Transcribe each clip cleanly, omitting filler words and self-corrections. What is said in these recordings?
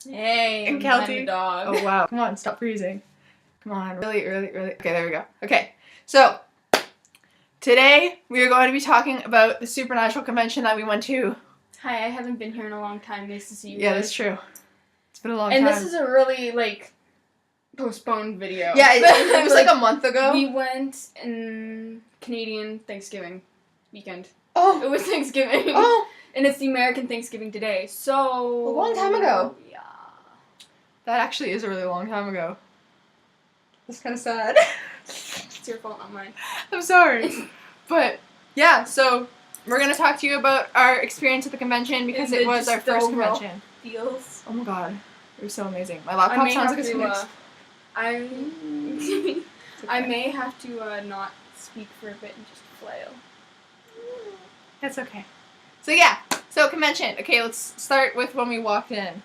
Hey, And I'm Kelty. behind the dog. Oh wow. Come on, stop freezing. Come on, really. Okay, there we go. Okay, so today we are going to be talking about the Supernatural convention that we went to. Hi, I haven't been here in a long time. Nice to see you. Yeah, guys. that's true. It's been a long And time. this is a really, postponed video. Yeah, it was like a month ago. We went in Canadian Thanksgiving weekend. Oh. It was Thanksgiving. Oh. And it's the American Thanksgiving today, so... A long time ago. Yeah. That actually is a really long time ago. That's kind of sad. It's your fault, not mine. I'm sorry. But, yeah, so we're going to talk to you about our experience at the convention because it was our first convention. Feels. Oh my god. It was so amazing. My laptop sounds like it's mixed. I may have to not speak for a bit and just flail. That's okay. So yeah, convention. Okay, let's start with when we walked in.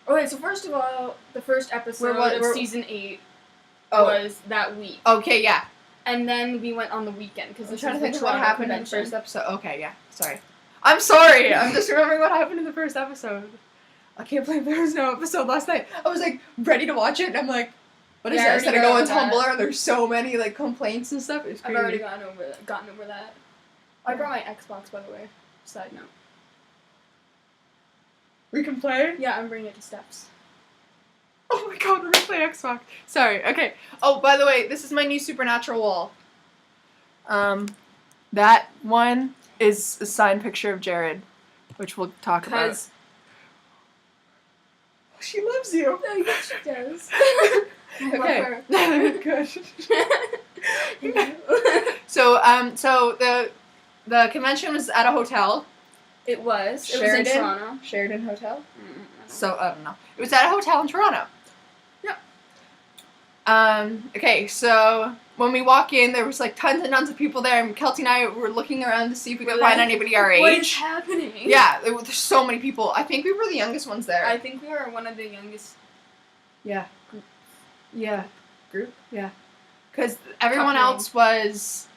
Okay, so first of all, the first episode of season 8 was that week. Okay, yeah. And then we went on the weekend because I'm trying to think of what happened in the first episode. Okay, yeah. Sorry. I'm just remembering what happened in the first episode. I can't believe there was no episode last night. I was like ready to watch it, and I'm like, what is this? And I go on Tumblr, and there's so many like complaints and stuff. It's crazy. I've already gotten over that. I brought my Xbox, by the way. Side note. We can play? Yeah, I'm bringing it to Steps. Oh my god, we're gonna play Xbox. Sorry, okay. Oh, by the way, this is my new Supernatural wall. That one is a signed picture of Jared, which we'll talk about. She loves you. Oh, yes, she does. Okay. Good. So the convention was at a hotel. It was. Sheridan? It was in Toronto. Sheridan Hotel? So, I don't know. It was at a hotel in Toronto. Yep. Okay, so when we walk in, there was like tons and tons of people there, and Kelty and I were looking around to see if we could find anybody our age. What is happening? Yeah, there's so many people. I think we were the youngest ones there. I think we were one of the youngest. Yeah. Yeah. Group? Yeah. Because everyone else was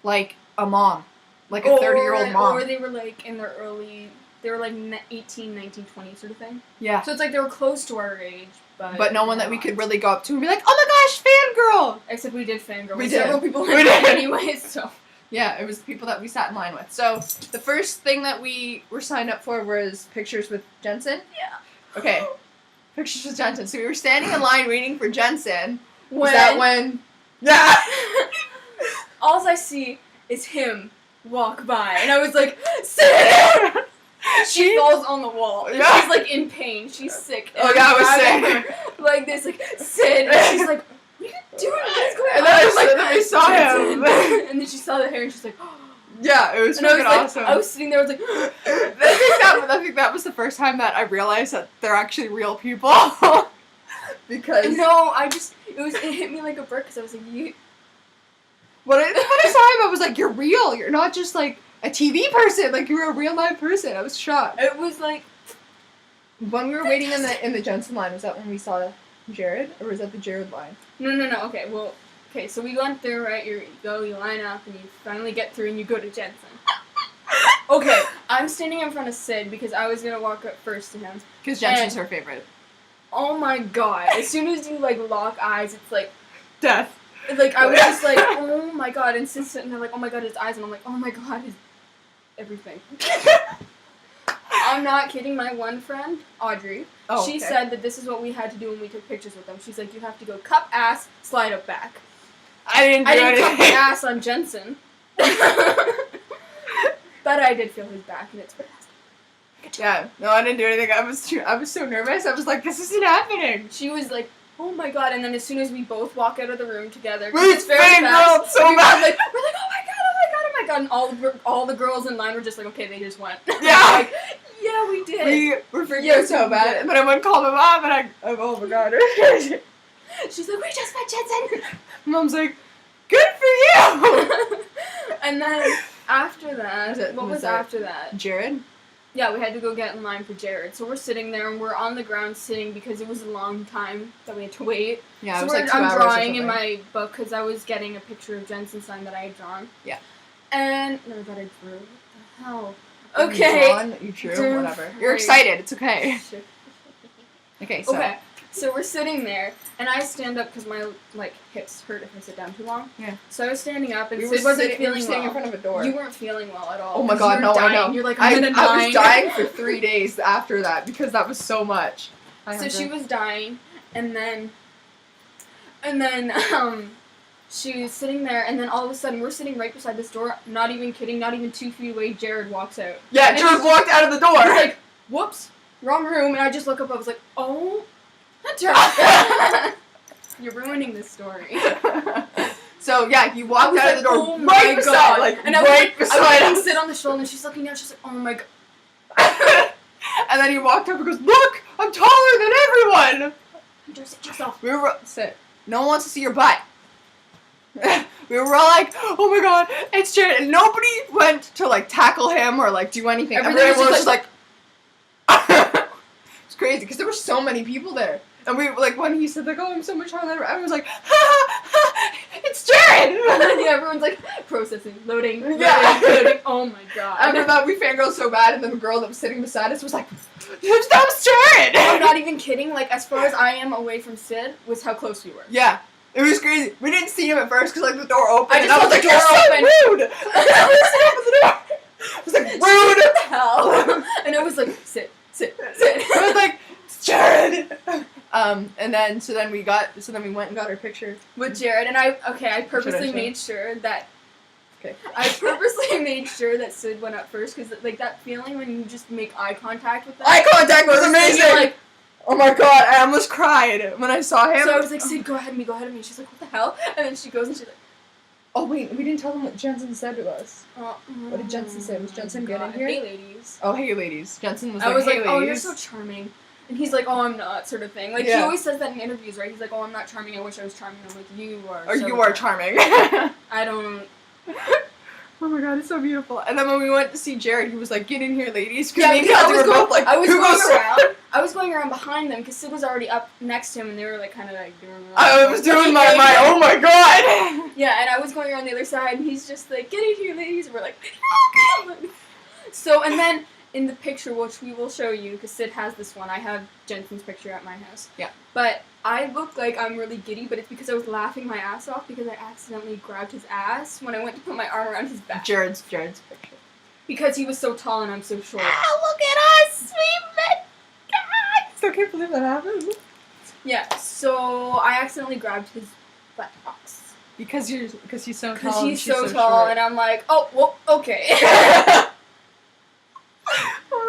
like a mom. Like a 30-year-old mom. Or they were like in their early, they were like 18, 19, 20 sort of thing. Yeah. So it's like they were close to our age, but no one that we could really go up to and be like, oh my gosh, fangirl! Except we did fangirl. We did. Several people in line anyways, so. Yeah, it was the people that we sat in line with. So the first thing that we were signed up for was pictures with Jensen. Yeah. Okay. Pictures with Jensen. So we were standing in line waiting for Jensen. When? Yeah! All I see is him walk by, and I was like, sit! She falls on the wall, and she's like in pain. She's sick. Oh yeah, I was sick. Like this, like sit. And she's like, what are you doing? What's going on? And then I saw him. And then she saw the hair, and she's like, oh. Yeah, it was freaking awesome. I was sitting there, I was like, I think that was the first time that I realized that they're actually real people. Because it hit me like a brick because I was like, you. When I saw him, I was like, you're real. You're not just like a TV person. Like you're a real live person. I was shocked. It was like when we were waiting in the Jensen line. Was that when we saw Jared, or was that the Jared line? No. Okay, so we went through, right? You line up, and you finally get through, and you go to Jensen. Okay, I'm standing in front of Sid because I was gonna walk up first to him. Because Jensen's her favorite. Oh my god! As soon as you like lock eyes, it's like death. Like, I was just like, oh my god, and Sid's sitting there like, oh my god, his eyes, and I'm like, oh my god, his everything. I'm not kidding, my one friend, Audrey, she said that this is what we had to do when we took pictures with them. She's like, you have to go cup ass, slide up back. I didn't cup the ass on Jensen. But I did feel his back, and it's fantastic. Yeah, no, I didn't do anything. I was so nervous. I was like, this isn't happening. She was like, oh my god, and then as soon as we both walk out of the room together, we're so bad. We're like, oh my god, and all the girls in line were just like, okay, they just went. Yeah. Like, yeah, we did. We were freaking out so bad. But I went call my mom, and I'm oh my god. She's like, we just met Jensen. Mom's like, good for you. And then after that, what was after that? Jared? Yeah, we had to go get in line for Jared. So we're sitting there, and we're on the ground sitting because it was a long time that we had to wait. Yeah, so it was like 2 I'm hours drawing in my book because I was getting a picture of Jensen's sign that I had drawn. Yeah. And no, that I drew. What the hell? Okay. You drew? Whatever. You're excited. It's okay. Okay, so. Okay, so we're sitting there, and I stand up because my hips hurt if I sit down too long. Yeah. So I was standing up, and Sid wasn't feeling well. in front of a door. You weren't feeling well at all. Oh my god, no, dying. I know. You're like, I'm gonna die. I was dying for 3 days after that because that was so much. So she was dying, and then she was sitting there, and then all of a sudden we're sitting right beside this door. Not even kidding. Not even 2 feet away. Jared walks out. Yeah, Jared walked out of the door. He's like, whoops, wrong room, and I just look up. I was like, oh, Hunter, you're ruining this story. So yeah, he walked out of the door oh right beside, and right beside I us. sit on the shoulder, and she's looking down. She's like, oh my god. And then he walked up and goes, look, I'm taller than everyone. Hunter, sit yourself. We were sit. No one wants to see your butt. We were all like, oh my god, it's Jared. And nobody went to tackle him or do anything. Everyone was just like it's crazy because there were so many people there. And we when he said oh, I'm so much taller than everyone, I was like, ha ha ha, it's Jared. Yeah, everyone's processing, loading, yeah. Loading. Oh my god. After that, we fangirled so bad, and then the girl that was sitting beside us was like, that was Jared. I'm not even kidding. As far as I am away from Sid, was how close we were. Yeah. It was crazy. We didn't see him at first because the door opened. I just was like, the door open. So rude. I was like, rude. What the hell? And I was like, sit. I was like, it's Jared. And then we went and got our picture with Jared, and I purposely made sure that. Okay. I purposely made sure that Sid went up first because that feeling when you just make eye contact with them. Eye contact was amazing. Oh my god, I almost cried when I saw him. So I was like, Sid, go ahead of me. She's like, what the hell? And then she goes and she's like, oh wait, we didn't tell them what Jensen said to us. What did Jensen say? Was Jensen good in here? Hey ladies. Oh, hey ladies. Jensen was I was hey like, ladies. oh, you're so charming. And he's like, oh, I'm not, sort of thing. He always says that in interviews, right? He's like, oh, I'm not charming, I wish I was charming. I'm like, you are Or so you are charming. I don't... Oh my god, it's so beautiful. And then when we went to see Jared, he was like, get in here, ladies. Yeah, because I was going, both I was going around behind them because Sid was already up next to him and they were kind of doing... I was doing my oh my god! Yeah, and I was going around the other side and he's just like, get in here, ladies. And we're like, okay. So, and then in the picture, which we will show you, because Sid has this one, I have Jensen's picture at my house. Yeah. But I look like I'm really giddy, but it's because I was laughing my ass off because I accidentally grabbed his ass when I went to put my arm around his back. Jared's picture. Because he was so tall and I'm so short. Ah, look at us! We met guys! I still can't believe that happened. Yeah, so I accidentally grabbed his buttocks. Because he's so tall. Because he's so tall, short. and I'm like, oh, well, okay.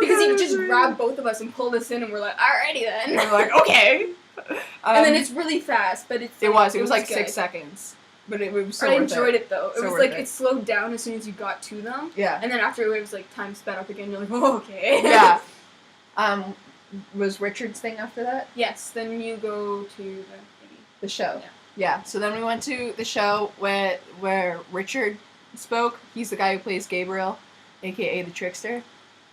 Because he just grabbed both of us and pulled us in, and we're like, alrighty then. And we're like, okay. And then it's really fast, but it's... It was 6 good. seconds. But it was so I enjoyed it, though. So it was it slowed down as soon as you got to them. Yeah. And then after it was time sped up again, you're like, oh, okay. Yeah. Was Richard's thing after that? Yes, then you go to the show. Yeah. So then we went to the show where Richard spoke. He's the guy who plays Gabriel, aka the Trickster.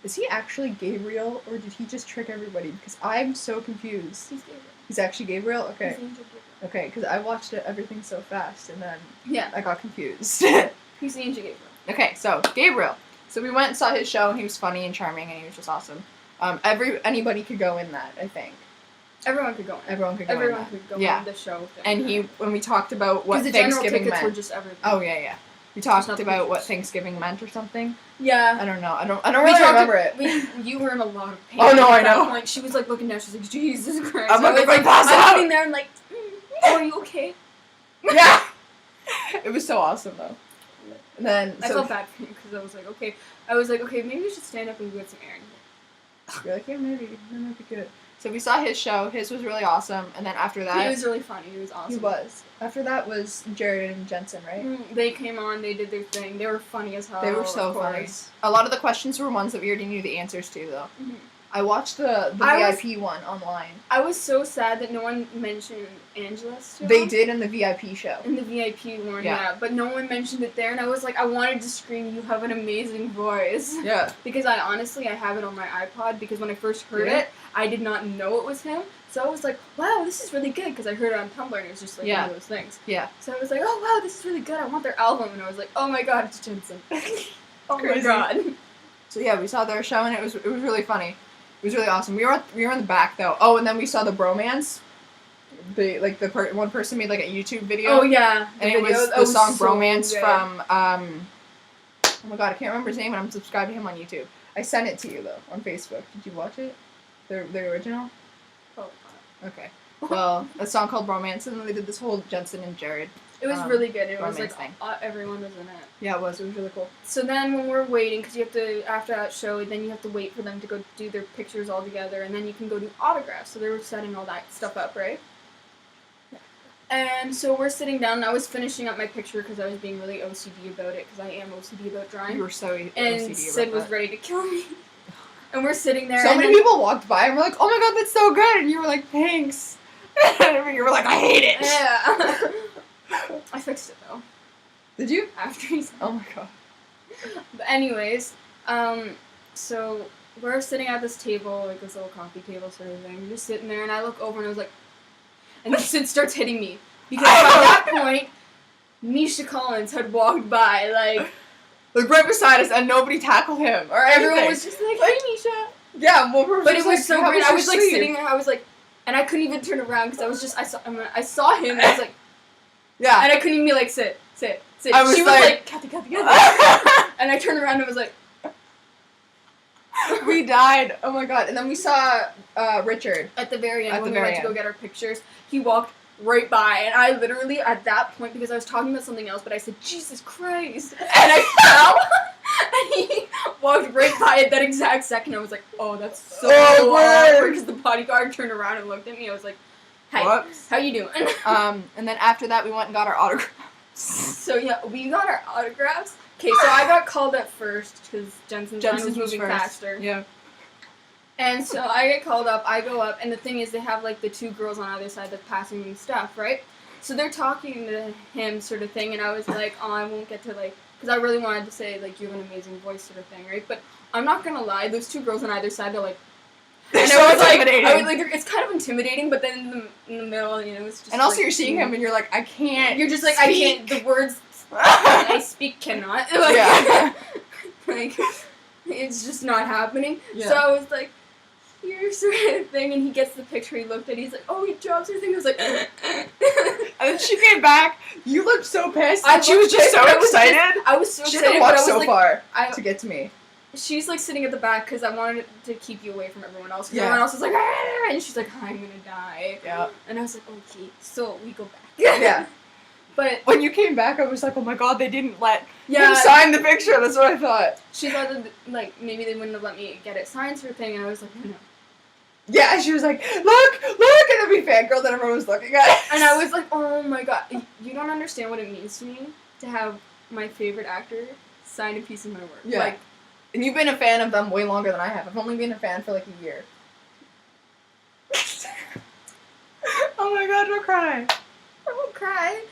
Is he actually Gabriel, or did he just trick everybody? Because I'm so confused. He's Gabriel. He's actually Gabriel? Okay. He's Angel Gabriel. Okay, because I watched everything so fast, and then I got confused. He's the Angel Gabriel. Okay, so Gabriel. So we went and saw his show, and he was funny and charming, and he was just awesome. Anybody could go in that, I think. Everyone could go in. Everyone could go in the show thing. And when we talked about what the Thanksgiving tickets meant. were just everything. Oh, yeah. We talked about what Thanksgiving meant or something. Yeah. I don't know. I don't really remember it. You were in a lot of pain. Oh, no, I at that know. Point. She was looking down. She's like, Jesus Christ. I'm sitting there and are you okay? Yeah. It was so awesome, though. And then... I felt bad for you because I was like, okay. Maybe we should stand up and go get some air. You're like, yeah, maybe. That might be good. So we saw his show. His was really awesome. And then after that... He was really funny. He was awesome. He was. After that was Jared and Jensen, right? They came on. They did their thing. They were funny as hell. They were so funny. A lot of the questions were ones that we already knew the answers to, though. Mm-hmm. I watched the VIP one online. I was so sad that no one mentioned Angela's. They did in the VIP show. In the VIP one, yeah. But no one mentioned it there, and I was like, I wanted to scream, you have an amazing voice. Yeah. Because I have it on my iPod, because when I first heard it, I did not know it was him. So I was like, wow, this is really good, because I heard it on Tumblr, and it was just one of those things. Yeah. So I was like, oh, wow, this is really good, I want their album, and I was like, oh my god, it's Jensen. Oh Crazy. my god. So yeah, we saw their show, and it was really funny. It was really awesome. We were in the back though. Oh, and then we saw the bromance. One person made like a YouTube video. Oh yeah, and it was the song so "Bromance" good. From oh my god, I can't remember his name, and I'm subscribed to him on YouTube. I sent it to you though on Facebook. Did you watch it? The original. Oh. Okay. Well, a song called "Bromance," and then they did this whole Jensen and Jared. It was really good. It was like thing. Everyone was in it. Yeah, it was. It was really cool. So then when we're waiting, because you have to, after that show, then you have to wait for them to go do their pictures all together, and then you can go do autographs. So they were setting all that stuff up, right? Yeah. And so we're sitting down, and I was finishing up my picture because I was being really OCD about it, because I am OCD about drawing. You were so OCD and about Sid was ready to kill me. And we're sitting there. So many people walked by and were like, "Oh my god, that's so good!" And you were like, "Thanks." And you were like, "I hate it." Yeah. I fixed it though. Did you? After he said. Oh my god. But anyways, so we're sitting at this table, like this little coffee table sort of thing. We're just sitting there, and I look over, and I was like, and then Sid starts hitting me because by that point, Misha Collins had walked by, like right beside us, and nobody tackled him or anything. Everyone was just like, "Hey, Misha." Yeah, but it was so great. I was like sitting there. I was like, and I couldn't even turn around because I was just I saw him. And I was like. Yeah. And I couldn't even be like, sit. I was she was like, Kathy. And I turned around and was like, we died. Oh my god. And then we saw Richard. At the very end, when we went to go get our pictures, he walked right by. And I literally, at that point, because I was talking about something else, but I said, Jesus Christ. And I fell. And he walked right by at that exact second. I was like, oh, that's so awkward. Because the bodyguard turned around and looked at me. I was like, hey, how you doing? And then after that, we went and got our autographs. So yeah, we got our autographs. Okay, so I got called up first because Jensen's was moving faster. Yeah. And so I get called up. I go up, and the thing is, they have like the two girls on either side that's passing me stuff, right? So they're talking to him, sort of thing, and I was like, oh, I won't get to like, because I really wanted to say like, you have an amazing voice, sort of thing, right? But I'm not gonna lie, those two girls on either side, they're like. And so I was like, it's kind of intimidating, but then in the middle, you know, it's just. And also, you're seeing him, and you're like, I can't. You're just like, speak. I can't. The words I speak cannot. Like, yeah. Like, it's just not happening. Yeah. So I was like, here, sort of thing, and he gets the picture. He looked at it. He's like, oh, good job, sort of thing. I was like, and then she came back. You looked so pissed. And she was just so excited. I was so excited. She had to walk so far to get to me. She's like sitting at the back because I wanted to keep you away from everyone else. Yeah. Everyone else is like, ah! And she's like, I'm gonna die. Yeah. And I was like, okay, so we go back. Yeah. But when you came back, I was like, oh my god, they didn't let him sign the picture. That's what I thought. She thought that, like, maybe they wouldn't have let me get it signed sort of thing, and I was like, no. Yeah, she was like, look, and then we fangirled and everyone was looking at us. And I was like, oh my god, you don't understand what it means to me to have my favorite actor sign a piece of my work. Yeah. Like, and you've been a fan of them way longer than I have. I've only been a fan for like a year. Oh my god, don't cry. I won't cry.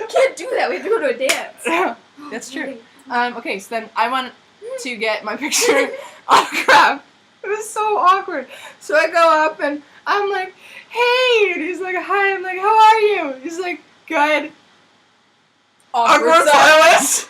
You can't do that. We have to go to a dance. That's true. Okay, so then I went to get my picture autographed. It was so awkward. So I go up and I'm like, hey. And he's like, hi. I'm like, how are you? He's like, good. Awkward silence.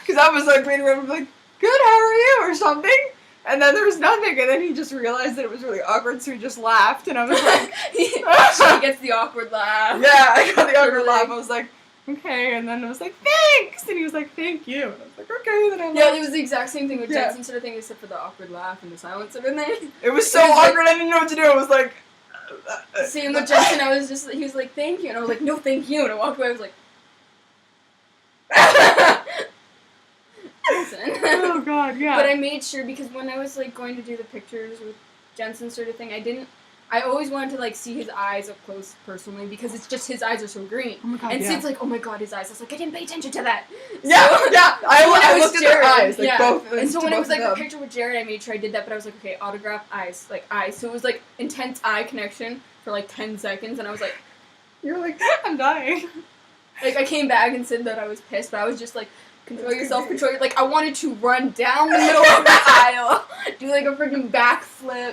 Because I was like, waiting around, like, good, how are you? Or something. And then there was nothing. And then he just realized that it was really awkward, so he just laughed. And I was like, she gets the awkward laugh. Yeah, I got the awkward laugh. I was like, okay. And then I was like, thanks. And he was like, thank you. And I was like, okay. Then I laughed. It was the exact same thing with Jensen sort of thing, except for the awkward laugh and the silence sort of thing. It was so awkward, I didn't know what to do. I was like... Same with Jensen, he was like, thank you. And I was like, no, thank you. And I walked away, I was like... Oh god, yeah. But I made sure, because when I was like going to do the pictures with Jensen sort of thing, I always wanted to like see his eyes up close personally, because it's just his eyes are so green. Oh my god, and Sid's like, oh my god, his eyes. I was like, I didn't pay attention to that. Yeah, so, yeah. I looked at their eyes, like both. And so when it was like the picture with Jared, I made sure I did that, but I was like, okay, autograph eyes, like eyes. So it was like intense eye connection for like 10 seconds, and I was like, you're like, I'm dying. Like I came back and said that I was pissed, but I was just like, control yourself, control your... Like, I wanted to run down the middle of the aisle, do, like, a freaking backflip.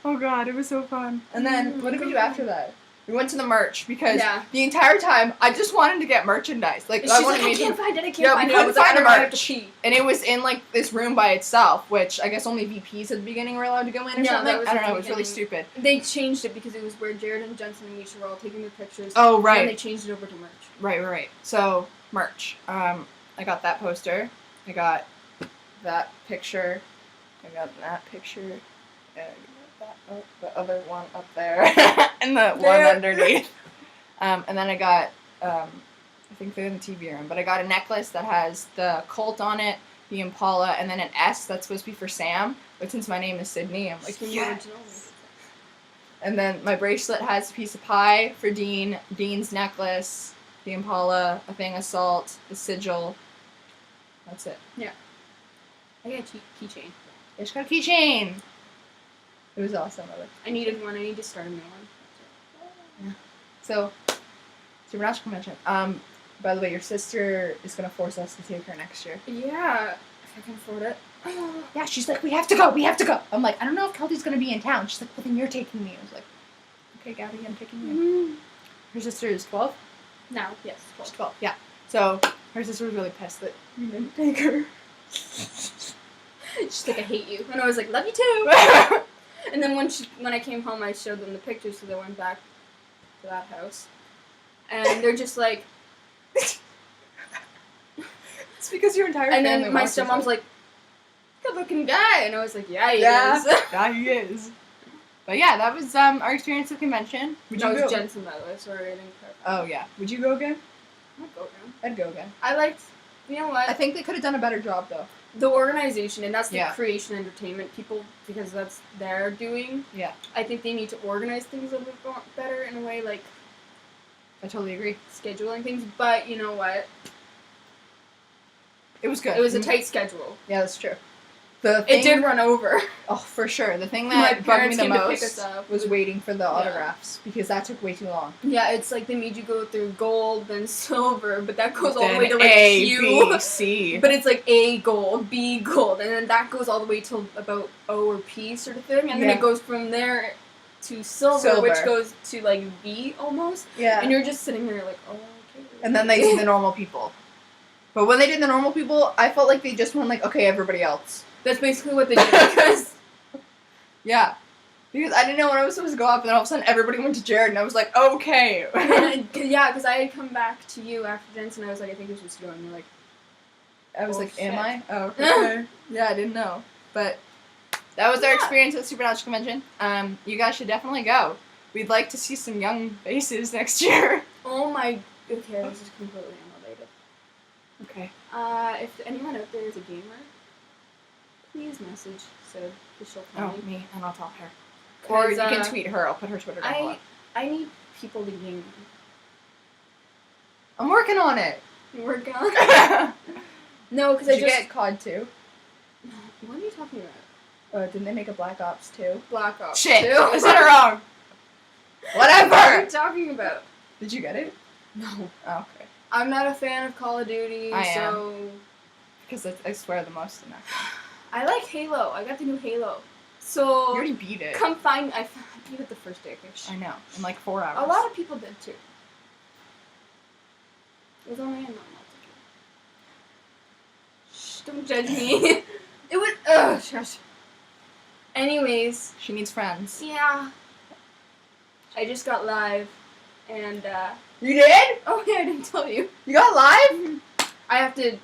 Oh, God, it was so fun. And then, what did we do after that? We went to the merch because the entire time I just wanted to get merchandise. Like she's like, I can't find it. I can't find it. I was like, I don't know, I have to pee. And it was in like this room by itself, which I guess only VPs at the beginning were allowed to go in or something. I don't know. It was really stupid. They changed it because it was where Jared and Jensen and Misha were all taking their pictures. Oh right. And they changed it over to merch. Right. So merch. I got that poster. I got that picture. I got that picture. The other one up there, and the one underneath. And then I got, I think they're in the TV room, but I got a necklace that has the Colt on it, the Impala, and then an S that's supposed to be for Sam. But since my name is Sydney, I'm like, yeah. And then my bracelet has a piece of pie for Dean, Dean's necklace, the Impala, a thing of salt, the sigil. That's it. Yeah. I got a keychain. I just got a keychain. It was awesome. I needed one. I need to start a new one. Yeah. So, Supernatural Convention. By the way, your sister is gonna force us to take her next year. Yeah, if I can afford it. Yeah, she's like, we have to go. I'm like, I don't know if Kelty's gonna be in town. She's like, well, then you're taking me. I was like, okay, Gabby, I'm taking you. Mm-hmm. Her sister is 12? No, yes, 12. She's 12, yeah. So, her sister was really pissed that you didn't take her. She's like, I hate you. And I was like, love you too. And then when I came home, I showed them the pictures, so they went back to that house. And they're just like... It's because your entire family... And then my stepmom's like, good-looking guy. And I was like, yeah, he is. Yeah, he is. But yeah, that was our experience at the convention. Would you go? Was Jensen, by the way. Sorry, I didn't cover. Oh, yeah. Would you go again? I'd go again. I'd go again. I liked... You know what? I think they could have done a better job, though. The organization, and that's the creation entertainment people, because that's their doing. Yeah. I think they need to organize things a little bit better in a way, like... I totally agree. Scheduling things, but you know what? It was good. It was a tight schedule. Yeah, that's true. It did run over. Oh, for sure. The thing that bugged me the most was waiting for the autographs, because that took way too long. Yeah, it's like they made you go through gold, then silver, but that goes all the way to like A, Q. B, C. But it's like A gold, B gold, and then that goes all the way till about O or P sort of thing, and then it goes from there to silver, which goes to like V almost. Yeah. And you're just sitting there like, oh, okay. And then they do the normal people. But when they did the normal people, I felt like they just went like, okay, everybody else. That's basically what they did, because... Yeah. Because I didn't know when I was supposed to go up, and then all of a sudden everybody went to Jared, and I was like, okay. Yeah, because I had come back to you after Jensen, and I was like, I think we should go, and you're like... I was like, am I? Oh, okay. Yeah, I didn't know. But that was our experience at Supernatural Convention. You guys should definitely go. We'd like to see some young faces next year. Oh my... Okay, this is completely unrelated. Okay. If anyone out there is a gamer... Please message Sid, because she'll tell me, and I'll tell her. Or you can tweet her. I'll put her Twitter down below. I need people to game me. I'm working on it. You're working on it? No, because I just... Did you get COD 2? What are you talking about? Didn't they make a Black Ops 2? Black Ops 2? Shit! I said it wrong! Whatever! What are you talking about? Did you get it? No. Oh, okay. I'm not a fan of Call of Duty, I am. Because I swear the most in that game. I like Halo. I got the new Halo. So... You already beat it. Come find... I beat it the first day. I know. In like 4 hours. A lot of people did too. It was only a normal ticket. Shh, don't judge me. It was... Ugh, shush. Anyways. She needs friends. Yeah. I just got live. And, You did? Oh, yeah, I didn't tell you. You got live? I have to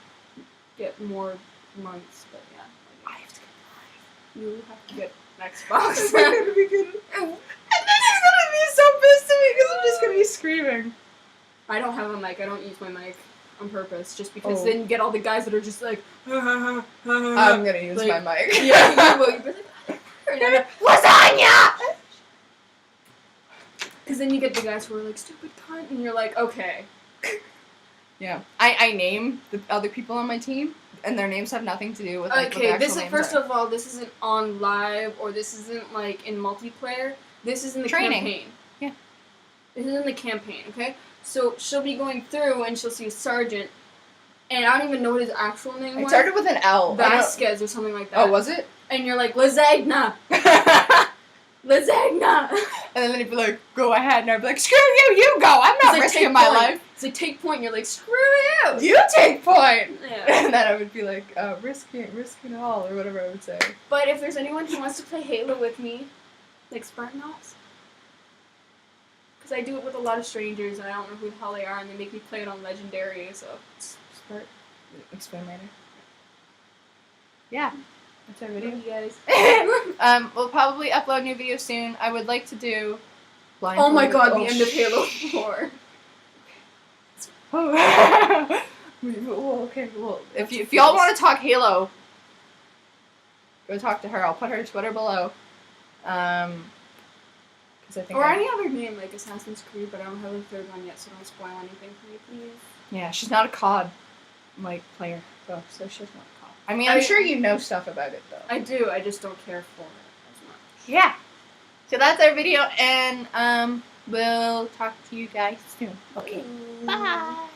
get more months, but yeah. I have to get live. You have to get an Xbox. It's gonna be good. And then he's gonna be so pissed at me because I'm just gonna be screaming. I don't have a mic. I don't use my mic on purpose, just because then you get all the guys that are just like, I'm gonna use my mic. Yeah, you will. You'll be like, lasagna! Because then you get the guys who are like, stupid cunt, and you're like, okay. Yeah. I name the other people on my team, and their names have nothing to do with like, okay, what this is, first of all, this isn't on live, or this isn't, like, in multiplayer. This is in the campaign. Yeah. This is in the campaign, okay? So, she'll be going through, and she'll see a sergeant, and I don't even know what his actual name was. It started with an L. Vasquez or something like that. Oh, was it? And you're like, lasagna! lasagna. And then they'd be like, go ahead. And I'd be like, screw you, you go. I'm not risking my life. It's like, take point. And you're like, screw you. You take point. Yeah. And then I would be like, risking it all, or whatever I would say. But if there's anyone who wants to play Halo with me, like Spartanauts. Because I do it with a lot of strangers, and I don't know who the hell they are, and they make me play it on Legendary, so... Explain later. Yeah. That's our video. You guys. We'll probably upload new videos soon. I would like to do... Oh my god, the end of Halo 4. Well, okay, well, if y'all want to talk Halo, go talk to her. I'll put her Twitter below. I think any other game like Assassin's Creed, but I don't have a third one yet, so don't spoil anything for me, please. Yeah, she's not a COD player, though, so she's not a COD. I mean, I'm sure you know stuff about it, though. I do, I just don't care for it as much. Yeah. So that's our video, and we'll talk to you guys soon. Okay. Bye.